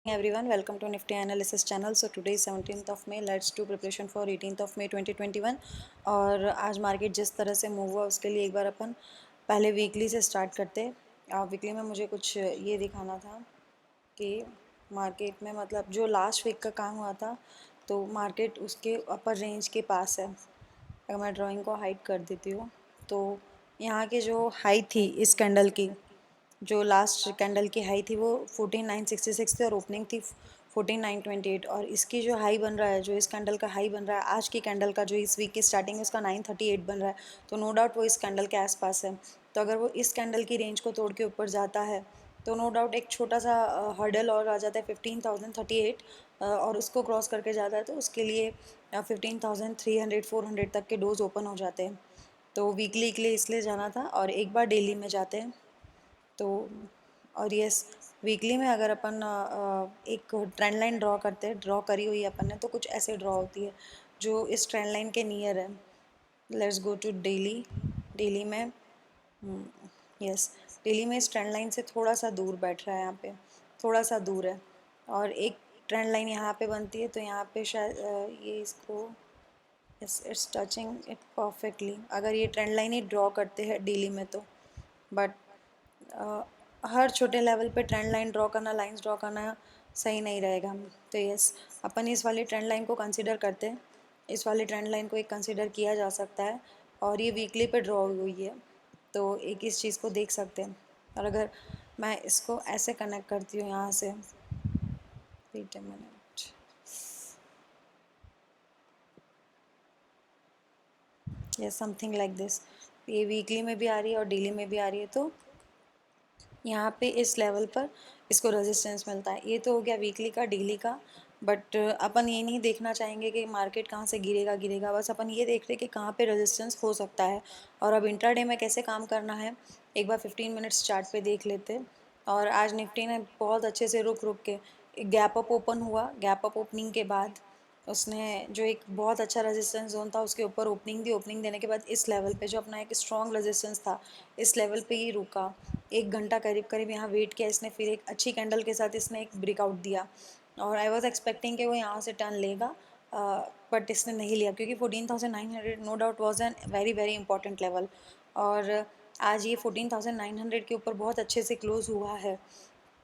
Everyone, welcome to Nifty Analysis channel. So today is 17th of May. Let's do preparation for 18th of May 2021. और आज market जिस तरह से move हुआ उसके लिए एक बार अपन पहले वीकली से स्टार्ट करते हैं। वीकली में मुझे कुछ ये दिखाना था कि मार्केट में मतलब जो लास्ट वीक का काम हुआ था तो मार्केट उसके अपर रेंज के पास है। अगर मैं ड्राइंग को हाइड कर देती हूँ तो यहाँ की जो हाई थी इस कैंडल की, जो लास्ट कैंडल की हाई थी वो 14,966 थी और ओपनिंग थी 14,928। और इसकी जो हाई बन रहा है, जो इस कैंडल का हाई बन रहा है आज की कैंडल का, जो इस वीक की स्टार्टिंग है उसका 938 बन रहा है। तो नो डाउट वो इस कैंडल के आसपास है। तो अगर वो इस कैंडल की रेंज को तोड़ के ऊपर जाता है तो नो डाउट एक छोटा सा हर्डल और आ जाता है 15,038, और उसको क्रॉस करके जाता है तो उसके लिए 15,300 400 तक के डोज ओपन हो जाते हैं। तो वीकली के लिए इसलिए जाना था और एक बार डेली में जाते हैं। तो और यस, वीकली में अगर अपन एक ट्रेंड लाइन ड्रॉ करते हैं, ड्रॉ करी हुई है अपन ने, तो कुछ ऐसे ड्रॉ होती है जो इस ट्रेंड लाइन के नियर है। Let's go to daily. Daily में यस, डेली में इस ट्रेंड लाइन से थोड़ा सा दूर बैठ रहा है, यहाँ पे थोड़ा सा दूर है और एक ट्रेंड लाइन यहाँ पे बनती है। तो यहाँ पे शायद ये इसको yes, it's touching it perfectly. अगर ये ट्रेंड लाइन ही ड्रॉ करते हैं डेली में तो, बट हर छोटे लेवल पे ट्रेंड लाइन ड्रॉ करना, लाइंस ड्रॉ करना सही नहीं रहेगा। तो यस, अपन इस वाली ट्रेंड लाइन को कंसिडर करते हैं। इस वाली ट्रेंड लाइन को एक कंसिडर किया जा सकता है और ये वीकली पे ड्रॉ हुई है तो एक इस चीज़ को देख सकते हैं। और अगर मैं इसको ऐसे कनेक्ट करती हूँ यहाँ से, वेट अ मिनट, या समथिंग लाइक दिस, ये वीकली में भी आ रही है और डेली में भी आ रही है। तो यहाँ पे इस लेवल पर इसको रेजिस्टेंस मिलता है। ये तो हो गया वीकली का, डेली का। बट अपन ये नहीं देखना चाहेंगे कि मार्केट कहाँ से गिरेगा गिरेगा, बस अपन ये देख रहे कि कहाँ पे रेजिस्टेंस हो सकता है। और अब इंट्राडे में कैसे काम करना है एक बार 15 मिनट्स चार्ट पे देख लेते हैं। और आज निफ्टी ने बहुत अच्छे से रुक रुक के गैप अप ओपन हुआ। गैप अप ओपनिंग के बाद उसने जो एक बहुत अच्छा रेजिस्टेंस जोन था उसके ऊपर ओपनिंग दी। ओपनिंग देने के बाद इस लेवल पे जो अपना एक स्ट्रॉन्ग रेजिस्टेंस था, इस लेवल पे ही रुका। एक घंटा करीब करीब यहाँ वेट किया इसने, फिर एक अच्छी कैंडल के साथ इसने एक ब्रेकआउट दिया और आई वाज एक्सपेक्टिंग कि वो यहाँ से टर्न लेगा, बट इसने नहीं लिया क्योंकि 14,900 no doubt was an very very important level. और आज ये 14,900 के ऊपर बहुत अच्छे से क्लोज हुआ है।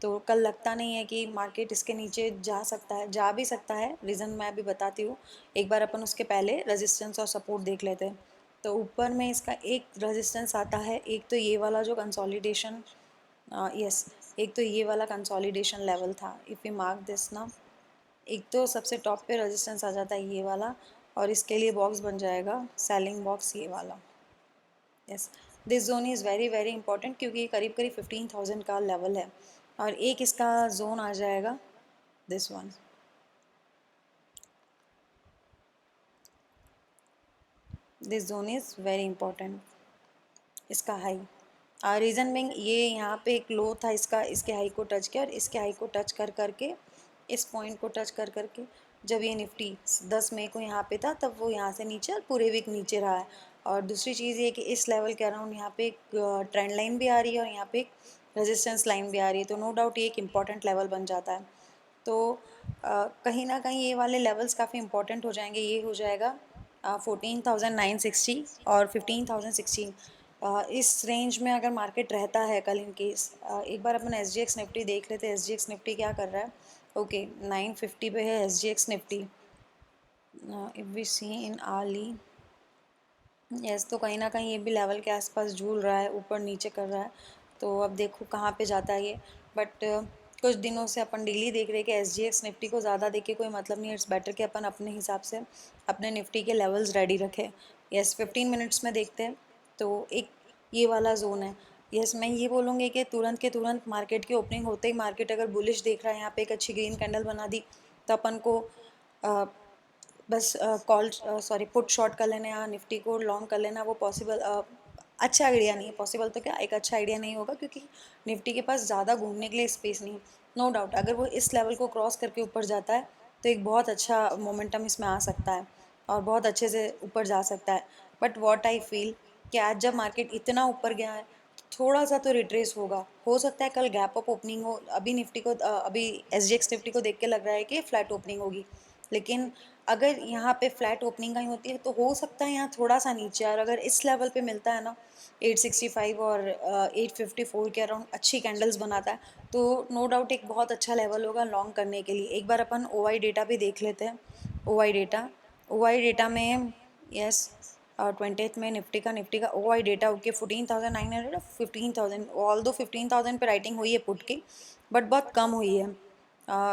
तो कल लगता नहीं है कि मार्केट इसके नीचे जा सकता है, जा भी सकता है। रीज़न मैं अभी बताती हूँ। एक बार अपन उसके पहले रेजिस्टेंस और सपोर्ट देख लेते हैं। तो ऊपर में इसका एक रेजिस्टेंस आता है, एक तो ये वाला जो कंसोलिडेशन, यस, एक तो ये वाला कंसोलिडेशन लेवल था। इफ़ यू मार्क दिस ना, एक तो सबसे टॉप पे रेजिस्टेंस आ जाता है ये वाला और इसके लिए बॉक्स बन जाएगा सेलिंग बॉक्स ये वाला। Yes, this zone is very very important क्योंकि ये करीब करीब 15,000 का लेवल है। और एक इसका जोन आ जाएगा this one. This zone is very important, इसका हाई। रीज़न बिंग ये यहाँ पे एक लो था इसका, इसके हाई को टच किया और इसके हाई को टच कर करके, इस पॉइंट को टच कर करके जब ये निफ्टी 10 मई को यहाँ पे था तब वो यहाँ से नीचे और पूरे वीक नीचे रहा है। और दूसरी चीज़ ये कि इस लेवल के अराउंड यहाँ पे एक ट्रेंड लाइन भी आ रही है और यहाँ पे एक रेजिस्टेंस लाइन भी आ रही है। तो नो डाउट ये एक इम्पॉर्टेंट लेवल बन जाता है। तो कहीं ना कहीं ये वाले लेवल्स काफ़ी इंपॉर्टेंट हो जाएंगे। ये हो जाएगा 14,960 और 15,016। इस रेंज में अगर मार्केट रहता है कल इन केस, एक बार अपन एस जी एक्स निफ्टी देख लेते हैं। एस जी एक्स निफ्टी क्या कर रहा है। ओके, 950 पे है S G X Nifty. If we see in early, yes, तो कहीं ना कहीं ये भी लेवल के आसपास झूल रहा है, ऊपर नीचे कर रहा है। तो अब देखो कहाँ पे जाता है ये। बट कुछ दिनों से अपन डेली देख रहे हैं कि एस जी एक्स निफ्टी को ज़्यादा देख के कोई मतलब नहीं है। इट्स बेटर कि अपन अपने हिसाब से अपने निफ्टी के लेवल्स रेडी रखें। यस, 15 मिनट्स में देखते हैं। तो एक ये वाला जोन है। यस, मैं ये बोलूँगी कि तुरंत के तुरंत मार्केट की ओपनिंग होते ही मार्केट अगर बुलिश देख रहा है, यहाँ पे एक अच्छी ग्रीन कैंडल बना दी, तो अपन को बस कॉल सॉरी पुट शॉर्ट कर लेना या निफ्टी को लॉन्ग कर लेना, वो पॉसिबल अच्छा आइडिया नहीं है। पॉसिबल तो क्या, एक अच्छा आइडिया नहीं होगा क्योंकि निफ्टी के पास ज़्यादा घूमने के लिए स्पेस नहीं है। नो डाउट अगर वो इस लेवल को क्रॉस करके ऊपर जाता है तो एक बहुत अच्छा मोमेंटम इसमें आ सकता है और बहुत अच्छे से ऊपर जा सकता है। बट वॉट आई फील कि आज जब मार्केट इतना ऊपर गया है थोड़ा सा तो रिट्रेस होगा, हो सकता है कल गैप अप ओपनिंग हो। अभी निफ्टी को अभी SGX निफ्टी को देख के लग रहा है कि फ्लैट ओपनिंग होगी, लेकिन अगर यहाँ पे फ्लैट ओपनिंग का ही होती है तो हो सकता है यहाँ थोड़ा सा नीचे, और अगर इस लेवल पे मिलता है ना 865 और 854 के अराउंड अच्छी कैंडल्स बनाता है, तो नो डाउट एक बहुत अच्छा लेवल होगा लॉन्ग करने के लिए। एक बार अपन OI डेटा भी देख लेते हैं। OI डेटा में यस 20th में निफ्टी का OI डेटा ओके 14,900 15,000, ऑल दो 15,000 पे राइटिंग हुई है पुट की, बट बहुत कम हुई है।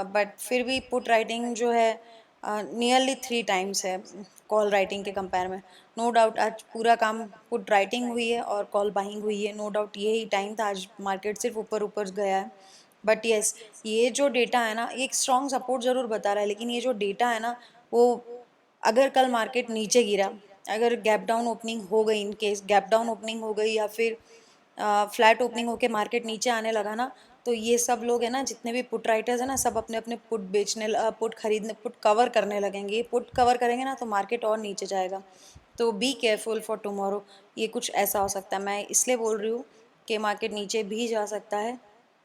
बट फिर भी पुट राइटिंग जो है नियरली 3 टाइम्स है कॉल राइटिंग के कंपेयर में। नो डाउट आज पूरा काम पुट राइटिंग हुई है और कॉल बाइंग हुई है, नो डाउट यही टाइम था। आज मार्केट सिर्फ ऊपर ऊपर गया है, बट यस ये जो डेटा है ना ये एक स्ट्रॉन्ग सपोर्ट ज़रूर बता रहा है, लेकिन ये जो डेटा है ना वो अगर कल मार्केट नीचे गिरा, अगर गैप डाउन ओपनिंग हो गई, in case gap down opening हो गई या फिर फ्लैट ओपनिंग होके मार्केट नीचे आने लगा ना, तो ये सब लोग है ना जितने भी पुट राइटर्स है ना सब अपने अपने पुट बेचने पुट खरीदने पुट कवर करने लगेंगे। ये पुट कवर करेंगे ना तो मार्केट और नीचे जाएगा, तो बी केयरफुल फॉर टुमारो। ये कुछ ऐसा हो सकता है, मैं इसलिए बोल रही हूँ कि मार्केट नीचे भी जा सकता है,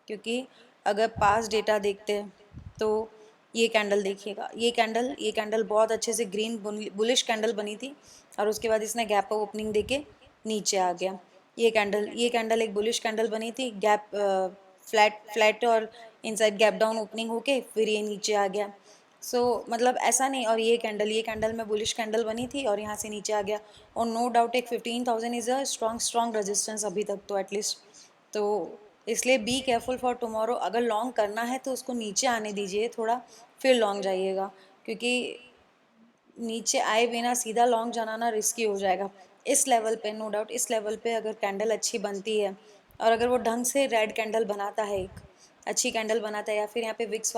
क्योंकि अगर पास डेटा देखते हैं तो ये कैंडल देखिएगा, ये कैंडल बहुत अच्छे से ग्रीन बुलिश कैंडल बनी थी, और उसके बाद इसने गैप अप ओपनिंग देके नीचे आ गया। ये कैंडल एक बुलिश कैंडल बनी थी, गैप फ्लैट फ्लैट और इनसाइड गैप डाउन ओपनिंग होके फिर ये नीचे आ गया। मतलब ऐसा नहीं, और ये कैंडल में बुलिश कैंडल बनी थी और यहाँ से नीचे आ गया, और नो डाउट एक 15,000 इज़ अ स्ट्रॉन्ग रेजिस्टेंस अभी तक तो एटलीस्ट। तो इसलिए बी केयरफुल फॉर टुमारो। अगर लॉन्ग करना है तो उसको नीचे आने दीजिए थोड़ा, फिर लॉन्ग जाइएगा, क्योंकि नीचे आए बिना सीधा लॉन्ग जाना ना रिस्की हो जाएगा। इस लेवल पे नो डाउट, इस लेवल पे अगर कैंडल अच्छी बनती है और अगर वो ढंग से रेड कैंडल बनाता है, एक अच्छी कैंडल बनाता है, या फिर यहाँ पे विक्स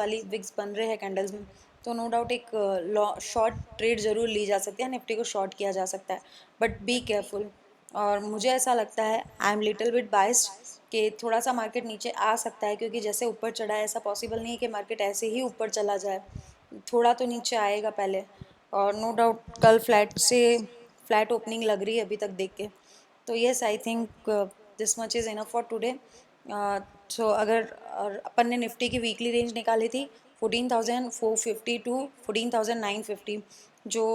बन रहे हैं कैंडल्स में, तो नो डाउट एक शॉर्ट ट्रेड ज़रूर ली जा सकती है, निफ्टी को शॉर्ट किया जा सकता है, बट बी केयरफुल। और मुझे ऐसा लगता है, I am little bit biased, कि थोड़ा सा मार्केट नीचे आ सकता है, क्योंकि जैसे ऊपर चढ़ा है ऐसा पॉसिबल नहीं है कि मार्केट ऐसे ही ऊपर चला जाए, थोड़ा तो नीचे आएगा पहले। और नो डाउट कल फ्लैट ओपनिंग लग रही है अभी तक देख के, तो yes I think this much is enough for today. सो अगर और अपन ने निफ्टी की वीकली रेंज निकाली थी 14,450 टू 14,950, जो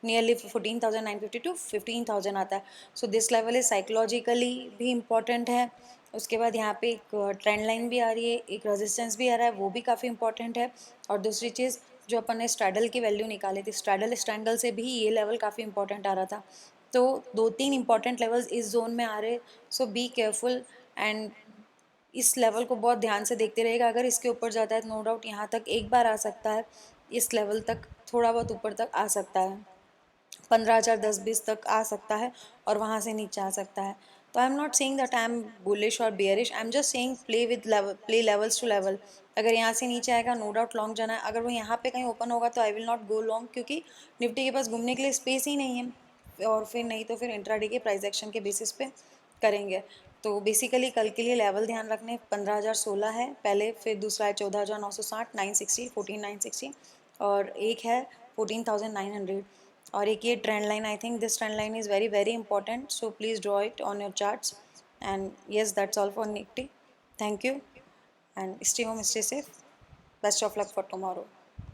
नियरली 14,950 टू 15,000 आता है। So this level is psychologically भी इम्पॉर्टेंट है। उसके बाद यहाँ पे एक ट्रेंड लाइन भी आ रही है, एक रेजिस्टेंस भी आ रहा है, वो भी काफ़ी इंपॉर्टेंट है। और दूसरी चीज़ जो अपन ने स्ट्रैडल की वैल्यू निकाली थी, स्ट्रैडल से भी ये लेवल काफ़ी इंपॉर्टेंट आ रहा था। तो 2-3 इंपॉर्टेंट लेवल्स इस जोन में आ रहे, सो बी केयरफुल एंड इस लेवल को बहुत ध्यान से देखते रहेगा। अगर इसके ऊपर जाता है तो नो डाउट यहाँ तक एक बार आ सकता है, इस लेवल तक थोड़ा बहुत ऊपर तक आ सकता है, 15,000 10-20 तक आ सकता है, और वहाँ से नीचे आ सकता है। तो I am not saying that I am bullish और bearish, I am just saying play levels to level. अगर यहाँ से नीचे आएगा नो डाउट लॉन्ग जाना है, अगर वो यहाँ पे कहीं ओपन होगा तो I will not go long, क्योंकि निफ्टी के पास घूमने के लिए स्पेस ही नहीं है, और फिर नहीं तो फिर इंट्राडे के प्राइस एक्शन के बेसिस पे करेंगे। तो बेसिकली कल के लिए लेवल ध्यान रखने 15,016 है पहले, फिर दूसरा है 14,960 960 14,960, और एक है 14,900, और एक ये trend line. I think this trend line is very very important, so please draw it on your charts. And yes that's all for Nifty. Thank you and stay home, stay safe, best of luck for tomorrow.